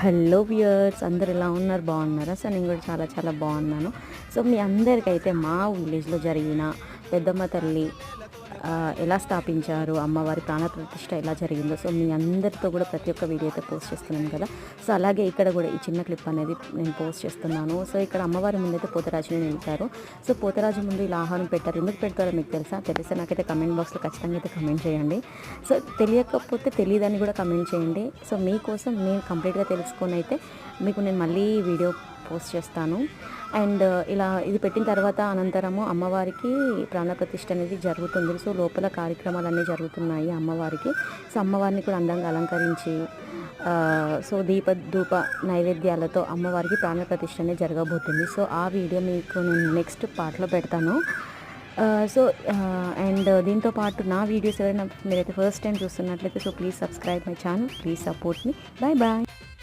Hello viewers, అందరు ఎలా ఉన్నారు? బాగున్నారా? సో నేను కూడా చాలా చాలా బాగున్నాను. సో మీ అందరికైతే మా విలేజ్లో జరిగిన పెద్దమ్మ తల్లి ఎలా స్థాపించారు, అమ్మవారి ప్రాణప్రతిష్ఠ ఎలా జరిగిందో సో మీ అందరితో కూడా ప్రతి ఒక్క వీడియో అయితే పోస్ట్ చేస్తున్నాను కదా. సో అలాగే ఇక్కడ కూడా ఈ చిన్న క్లిప్ అనేది నేను పోస్ట్ చేస్తున్నాను. సో ఇక్కడ అమ్మవారి ముందైతే పోతరాజుని నిలిపారు. సో పోతరాజు ముందు ఇలా ఆహ్వానం పెట్టారు. ఎందుకు పెడతారో మీకు తెలుసా? తెలిస్తే నాకైతే కమెంట్ బాక్స్లో ఖచ్చితంగా అయితే కమెంట్ చేయండి. సో తెలియకపోతే తెలియదని కూడా కమెంట్ చేయండి. సో మీకోసం నేను కంప్లీట్గా తెలుసుకొని అయితే మీకు నేను మళ్ళీ వీడియో పోస్ట్ చేస్తాను. అండ్ ఇలా ఇది పెట్టిన తర్వాత అనంతరము అమ్మవారికి ప్రాణప్రతిష్ఠ అనేది జరుగుతుంది. సో లోపల కార్యక్రమాలన్నీ జరుగుతున్నాయి అమ్మవారికి. సో అమ్మవారిని కూడా అందంగా అలంకరించి సో ధూప నైవేద్యాలతో అమ్మవారికి ప్రాణప్రతిష్ఠ అనేది జరగబోతుంది. సో ఆ వీడియో మీకు నేను నెక్స్ట్ పార్ట్లో పెడతాను. సో అండ్ దీంతో పాటు నా వీడియోస్ ఎవరైనా మీరైతే ఫస్ట్ టైం చూస్తున్నట్లయితే so please subscribe my channel, please support me. Bye bye.